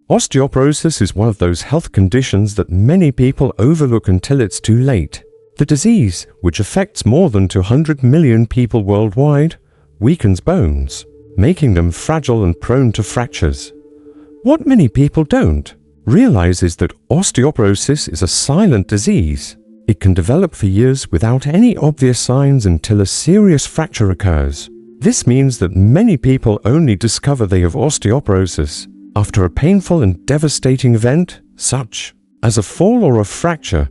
Osteoporosis is one of those health conditions that many people overlook until it's too late. The disease, which affects more than 200 million people worldwide, weakens bones, making them fragile and prone to fractures. What many people don't realize is that osteoporosis is a silent disease. It can develop for years without any obvious signs until a serious fracture occurs. This means that many people only discover they have osteoporosis after a painful and devastating event, such as a fall or a fracture.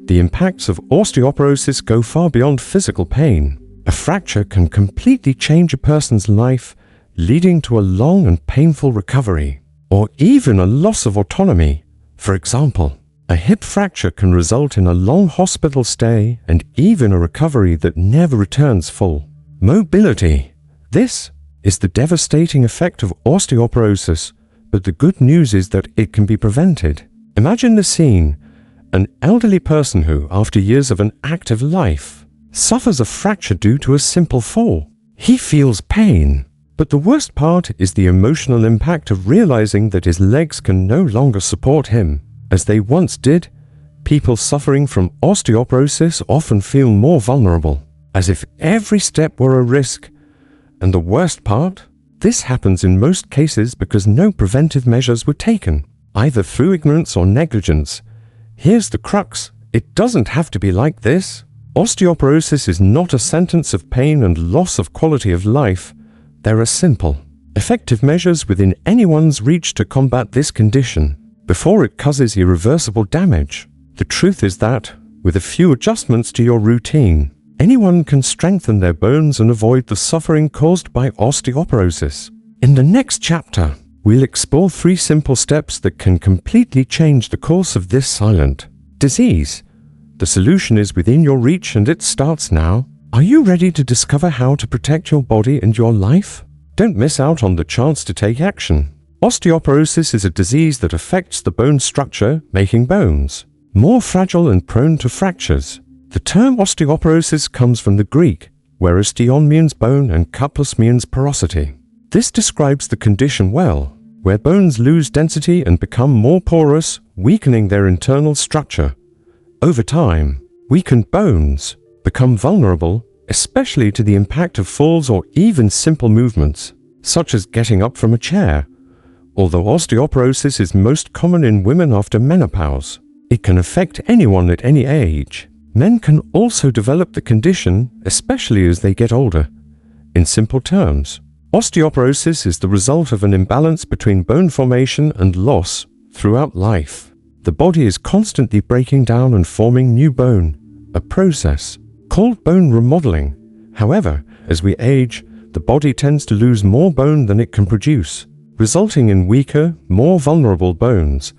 The impacts of osteoporosis go far beyond physical pain. A fracture can completely change a person's life, leading to a long and painful recovery, or even a loss of autonomy. For example, a hip fracture can result in a long hospital stay and even a recovery that never returns full mobility. This is the devastating effect of osteoporosis, but the good news is that it can be prevented. Imagine the scene: an elderly person who, after years of an active life, suffers a fracture due to a simple fall. He feels pain, but the worst part is the emotional impact of realizing that his legs can no longer support him as they once did. People suffering from osteoporosis often feel more vulnerable, as if every step were a risk. And the worst part? This happens in most cases because no preventive measures were taken, either through ignorance or negligence. Here's the crux: it doesn't have to be like this. Osteoporosis is not a sentence of pain and loss of quality of life. There are simple, effective measures within anyone's reach to combat this condition before it causes irreversible damage. The truth is that, with a few adjustments to your routine, anyone can strengthen their bones and avoid the suffering caused by osteoporosis. In the next chapter, we'll explore 3 simple steps that can completely change the course of this silent disease. The solution is within your reach and it starts now. Are you ready to discover how to protect your body and your life? Don't miss out on the chance to take action. Osteoporosis is a disease that affects the bone structure, making bones more fragile and prone to fractures. The term osteoporosis comes from the Greek, where osteon means bone and kopos means porosity. This describes the condition well, where bones lose density and become more porous, weakening their internal structure. Over time, weakened bones become vulnerable, especially to the impact of falls or even simple movements, such as getting up from a chair. Although osteoporosis is most common in women after menopause, it can affect anyone at any age. Men can also develop the condition, especially as they get older. In simple terms, osteoporosis is the result of an imbalance between bone formation and loss throughout life. The body is constantly breaking down and forming new bone, a process called bone remodeling. However, as we age, the body tends to lose more bone than it can produce, resulting in weaker, more vulnerable bones.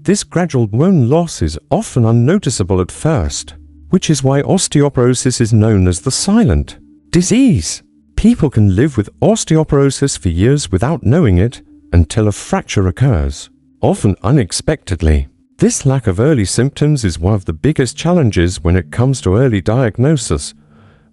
This gradual bone loss is often unnoticeable at first, which is why osteoporosis is known as the silent disease. People can live with osteoporosis for years without knowing it until a fracture occurs, often unexpectedly. This lack of early symptoms is one of the biggest challenges when it comes to early diagnosis.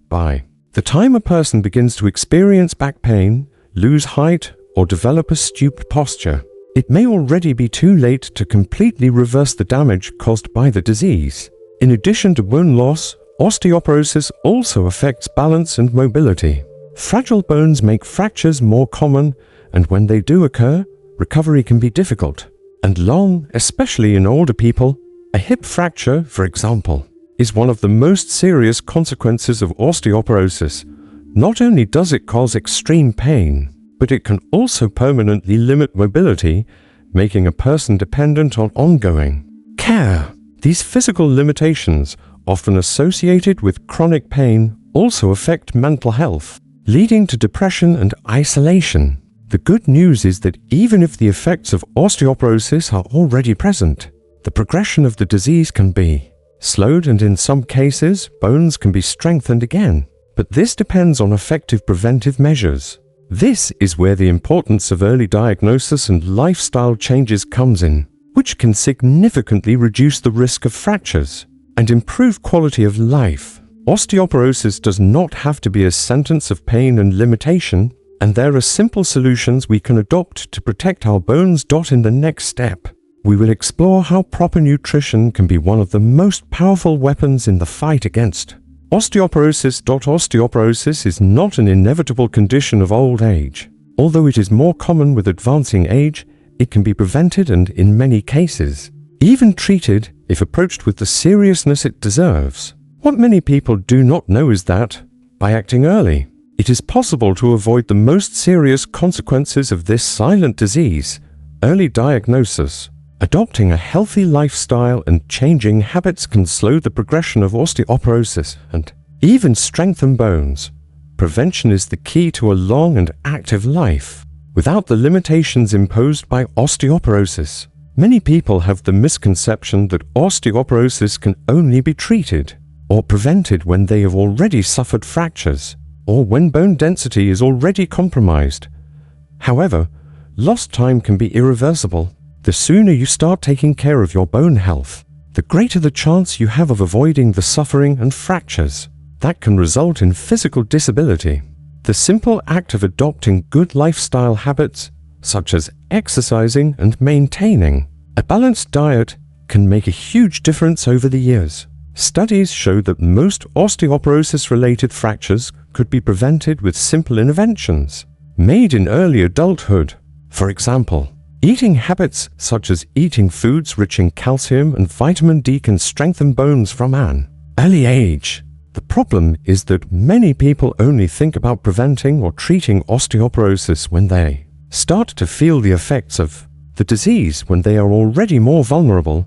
By the time a person begins to experience back pain, lose height, or develop a stooped posture, it may already be too late to completely reverse the damage caused by the disease. In addition to bone loss, osteoporosis also affects balance and mobility. Fragile bones make fractures more common, and when they do occur, recovery can be difficult and long, especially in older people. A hip fracture, for example, is one of the most serious consequences of osteoporosis. Not only does it cause extreme pain, but it can also permanently limit mobility, making a person dependent on ongoing care. These physical limitations, often associated with chronic pain, also affect mental health, leading to depression and isolation. The good news is that even if the effects of osteoporosis are already present, the progression of the disease can be slowed, and in some cases, bones can be strengthened again. But this depends on effective preventive measures. This is where the importance of early diagnosis and lifestyle changes comes in, which can significantly reduce the risk of fractures and improve quality of life. Osteoporosis does not have to be a sentence of pain and limitation. and there are simple solutions we can adopt to protect our bones. In the next step, we will explore how proper nutrition can be one of the most powerful weapons in the fight against osteoporosis. Osteoporosis is not an inevitable condition of old age. Although it is more common with advancing age, it can be prevented and, in many cases, even treated if approached with the seriousness it deserves. What many people do not know is that, by acting early, it is possible to avoid the most serious consequences of this silent disease. Early diagnosis. Adopting a healthy lifestyle and changing habits can slow the progression of osteoporosis and even strengthen bones. Prevention is the key to a long and active life, without the limitations imposed by osteoporosis. Many people have the misconception that osteoporosis can only be treated or prevented when they have already suffered fractures, or when bone density is already compromised. However, lost time can be irreversible. The sooner you start taking care of your bone health, the greater the chance you have of avoiding the suffering and fractures that can result in physical disability. The simple act of adopting good lifestyle habits, such as exercising and maintaining a balanced diet, can make a huge difference over the years. Studies show that most osteoporosis-related fractures could be prevented with simple interventions made in early adulthood. For example, eating habits such as eating foods rich in calcium and vitamin D can strengthen bones from an early age. The problem is that many people only think about preventing or treating osteoporosis when they start to feel the effects of the disease when they are already more vulnerable.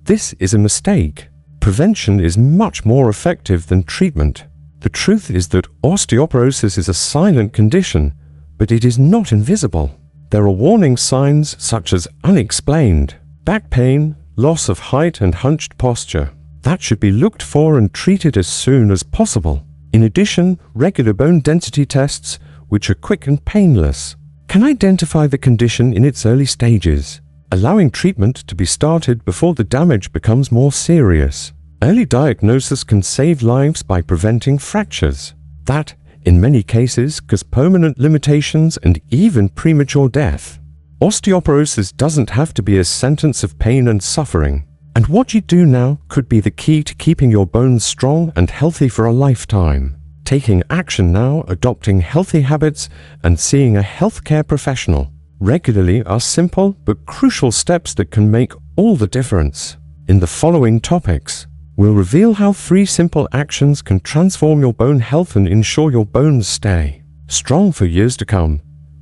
This is a mistake. Prevention is much more effective than treatment. The truth is that osteoporosis is a silent condition, but it is not invisible. There are warning signs such as unexplained back pain, loss of height and hunched posture that should be looked for and treated as soon as possible. In addition, regular bone density tests, which are quick and painless, can identify the condition in its early stages, allowing treatment to be started before the damage becomes more serious. Early diagnosis can save lives by preventing fractures that, in many cases, cause permanent limitations and even premature death. Osteoporosis doesn't have to be a sentence of pain and suffering, and what you do now could be the key to keeping your bones strong and healthy for a lifetime. Taking action now, adopting healthy habits, and seeing a healthcare professional regularly are simple but crucial steps that can make all the difference. In the following topics, we'll reveal how 3 simple actions can transform your bone health and ensure your bones stay strong for years to come.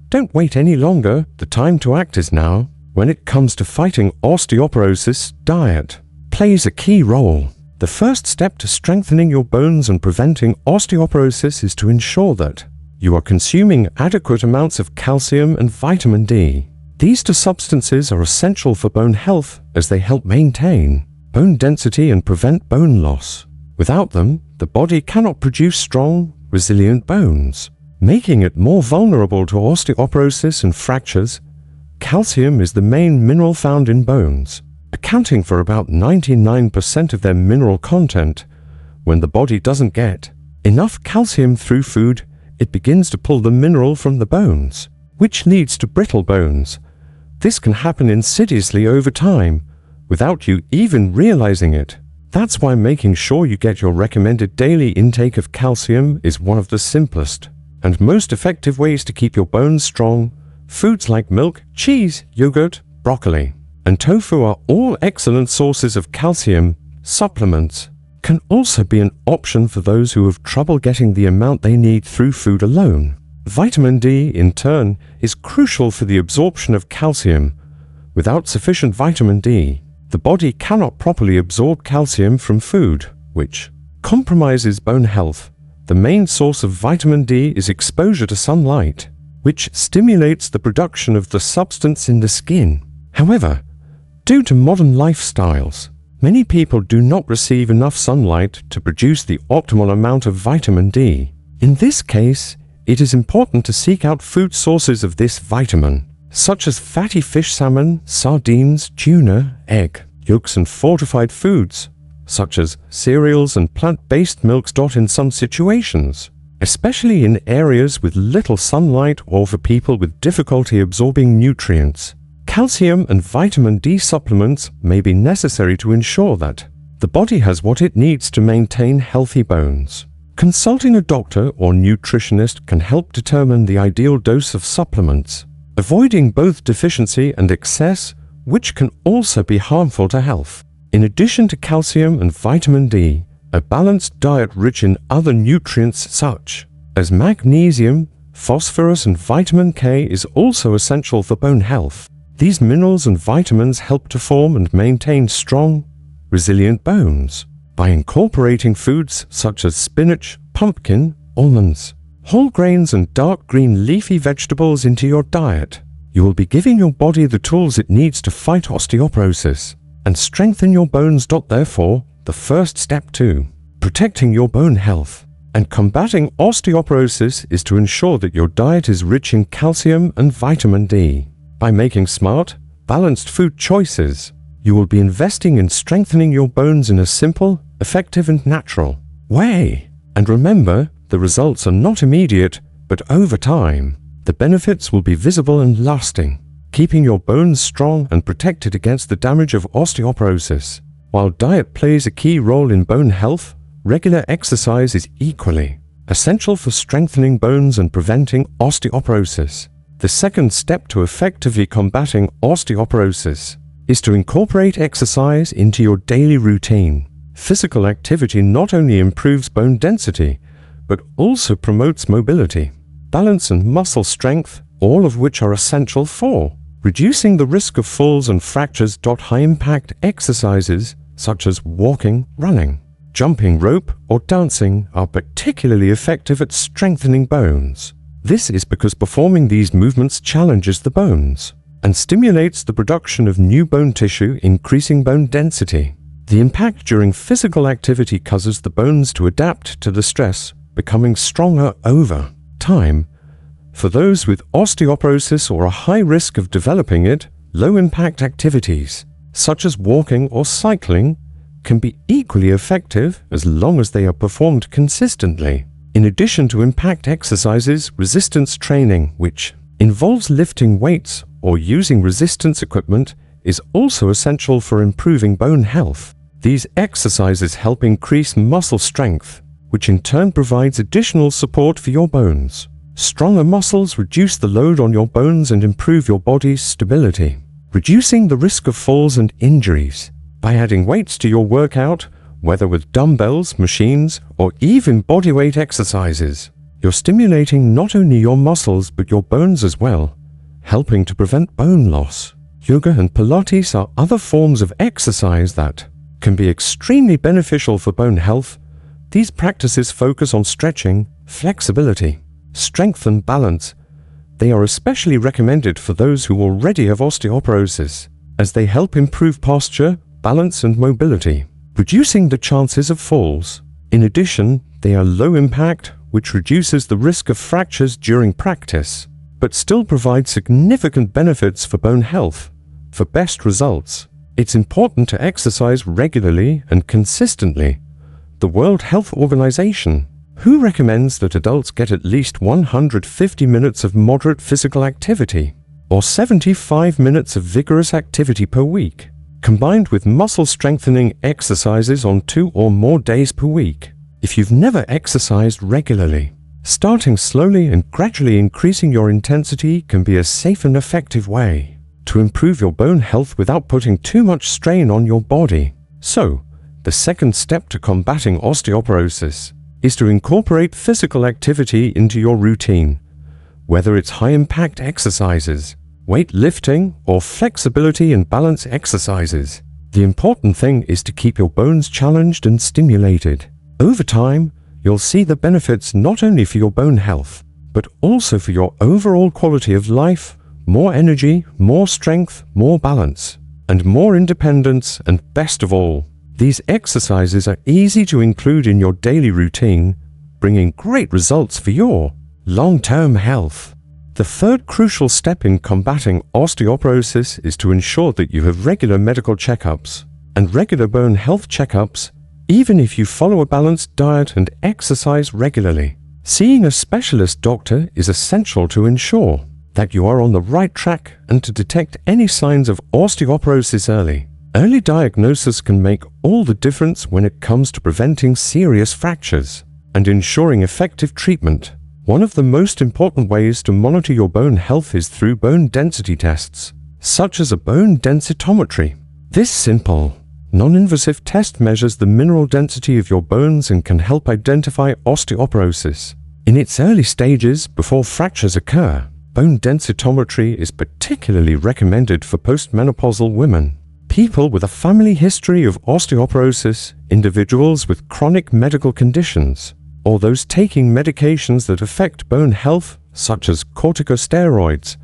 Don't wait any longer. The time to act is now. When it comes to fighting osteoporosis, diet plays a key role. The first step to strengthening your bones and preventing osteoporosis is to ensure that you are consuming adequate amounts of calcium and vitamin D. These 2 substances are essential for bone health as they help maintain bone density and prevent bone loss. Without them, the body cannot produce strong, resilient bones, making it more vulnerable to osteoporosis and fractures. Calcium is the main mineral found in bones, accounting for about 99% of their mineral content. When the body doesn't get enough calcium through food, it begins to pull the mineral from the bones, which leads to brittle bones. This can happen insidiously over time, without you even realizing it. That's why making sure you get your recommended daily intake of calcium is one of the simplest and most effective ways to keep your bones strong. Foods like milk, cheese, yogurt, broccoli, and tofu are all excellent sources of calcium. Supplements can also be an option for those who have trouble getting the amount they need through food alone. Vitamin D, in turn, is crucial for the absorption of calcium. Without sufficient vitamin D, the body cannot properly absorb calcium from food, which compromises bone health. The main source of vitamin D is exposure to sunlight, which stimulates the production of the substance in the skin. However, due to modern lifestyles, many people do not receive enough sunlight to produce the optimal amount of vitamin D. In this case, it is important to seek out food sources of this vitamin, such as fatty fish, salmon, sardines, tuna, egg yolks, and fortified foods, such as cereals and plant-based milks. In some situations, especially in areas with little sunlight or for people with difficulty absorbing nutrients. Calcium and vitamin D supplements may be necessary to ensure that the body has what it needs to maintain healthy bones. Consulting a doctor or nutritionist can help determine the ideal dose of supplements, avoiding both deficiency and excess, which can also be harmful to health. In addition to calcium and vitamin D, a balanced diet rich in other nutrients such as magnesium, phosphorus, and vitamin K is also essential for bone health. These minerals and vitamins help to form and maintain strong, resilient bones. By incorporating foods such as spinach, pumpkin, almonds, whole grains, and dark green leafy vegetables into your diet, you will be giving your body the tools it needs to fight osteoporosis and strengthen your bones. Therefore, the first step to protecting your bone health and combating osteoporosis is to ensure that your diet is rich in calcium and vitamin D. By making smart, balanced food choices, you will be investing in strengthening your bones in a simple, effective, and natural way. And remember, the results are not immediate, but over time, the benefits will be visible and lasting, keeping your bones strong and protected against the damage of osteoporosis. While diet plays a key role in bone health, regular exercise is equally essential for strengthening bones and preventing osteoporosis. The second step to effectively combating osteoporosis is to incorporate exercise into your daily routine. Physical activity not only improves bone density, but also promotes mobility, balance, and muscle strength, all of which are essential for reducing the risk of falls and fractures. High-impact exercises such as walking, running, jumping rope, or dancing are particularly effective at strengthening bones. This is because performing these movements challenges the bones and stimulates the production of new bone tissue, increasing bone density. The impact during physical activity causes the bones to adapt to the stress, becoming stronger over time. For those with osteoporosis or a high risk of developing it, low-impact activities, such as walking or cycling, can be equally effective as long as they are performed consistently. In addition to impact exercises, resistance training, which involves lifting weights or using resistance equipment, is also essential for improving bone health. These exercises help increase muscle strength, which in turn provides additional support for your bones. Stronger muscles reduce the load on your bones and improve your body's stability, reducing the risk of falls and injuries. By adding weights to your workout, whether with dumbbells, machines, or even bodyweight exercises, you're stimulating not only your muscles but your bones as well, helping to prevent bone loss. Yoga and Pilates are other forms of exercise that can be extremely beneficial for bone health. These practices focus on stretching, flexibility, strength, and balance. They are especially recommended for those who already have osteoporosis, as they help improve posture, balance, and mobility, reducing the chances of falls. In addition, they are low impact, which reduces the risk of fractures during practice, but still provide significant benefits for bone health. For best results, it's important to exercise regularly and consistently. The World Health Organization, who recommends that adults get at least 150 minutes of moderate physical activity, or 75 minutes of vigorous activity per week, combined with muscle strengthening exercises on 2 or more days per week. If you've never exercised regularly, starting slowly and gradually increasing your intensity can be a safe and effective way to improve your bone health without putting too much strain on your body. So, the second step to combating osteoporosis is to incorporate physical activity into your routine, whether it's high-impact exercises, weightlifting, or flexibility and balance exercises. The important thing is to keep your bones challenged and stimulated. Over time, you'll see the benefits not only for your bone health, but also for your overall quality of life: more energy, more strength, more balance, and more independence. And best of all, these exercises are easy to include in your daily routine, bringing great results for your long-term health. The third crucial step in combating osteoporosis is to ensure that you have regular medical checkups and regular bone health checkups, even if you follow a balanced diet and exercise regularly. Seeing a specialist doctor is essential to ensure that you are on the right track and to detect any signs of osteoporosis early. Early diagnosis can make all the difference when it comes to preventing serious fractures and ensuring effective treatment. One of the most important ways to monitor your bone health is through bone density tests, such as a bone densitometry. This simple, non-invasive test measures the mineral density of your bones and can help identify osteoporosis. In its early stages, before fractures occur, bone densitometry is particularly recommended for postmenopausal women, people with a family history of osteoporosis, individuals with chronic medical conditions, or those taking medications that affect bone health, such as corticosteroids.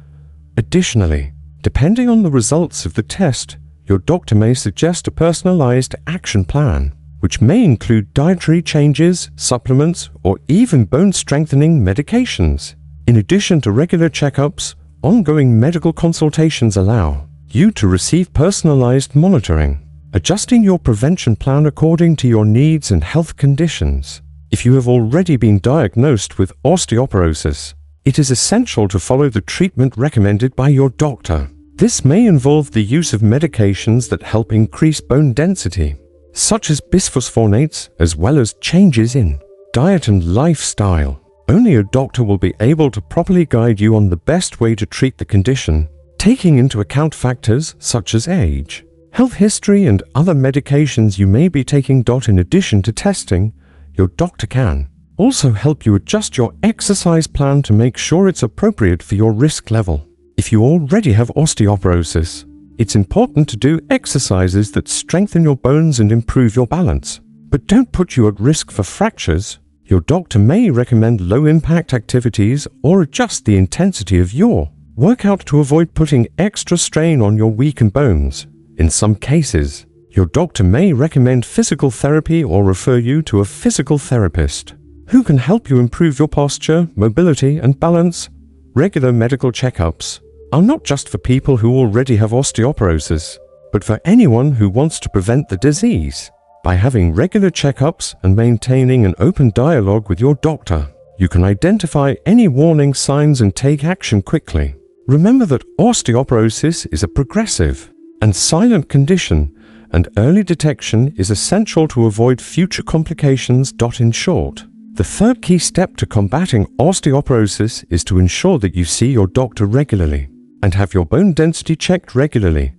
Additionally, depending on the results of the test, your doctor may suggest a personalized action plan, which may include dietary changes, supplements, or even bone-strengthening medications. In addition to regular checkups, ongoing medical consultations allow you to receive personalized monitoring, adjusting your prevention plan according to your needs and health conditions. If you have already been diagnosed with osteoporosis, it is essential to follow the treatment recommended by your doctor. This may involve the use of medications that help increase bone density, such as bisphosphonates, as well as changes in diet and lifestyle. Only a doctor will be able to properly guide you on the best way to treat the condition, taking into account factors such as age, health history, and other medications you may be taking. In addition to testing, your doctor can also help you adjust your exercise plan to make sure it's appropriate for your risk level. If you already have osteoporosis, it's important to do exercises that strengthen your bones and improve your balance, but don't put you at risk for fractures. Your doctor may recommend low-impact activities or adjust the intensity of your workout to avoid putting extra strain on your weakened bones. In some cases, your doctor may recommend physical therapy or refer you to a physical therapist who can help you improve your posture, mobility, and balance. Regular medical checkups are not just for people who already have osteoporosis, but for anyone who wants to prevent the disease. By having regular checkups and maintaining an open dialogue with your doctor, you can identify any warning signs and take action quickly. Remember that osteoporosis is a progressive and silent condition, and early detection is essential to avoid future complications. In short, the third key step to combating osteoporosis is to ensure that you see your doctor regularly and have your bone density checked regularly.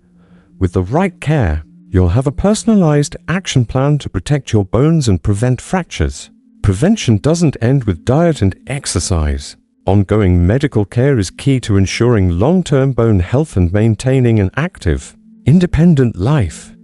With the right care, you'll have a personalized action plan to protect your bones and prevent fractures. Prevention doesn't end with diet and exercise. Ongoing medical care is key to ensuring long-term bone health and maintaining an active, independent life.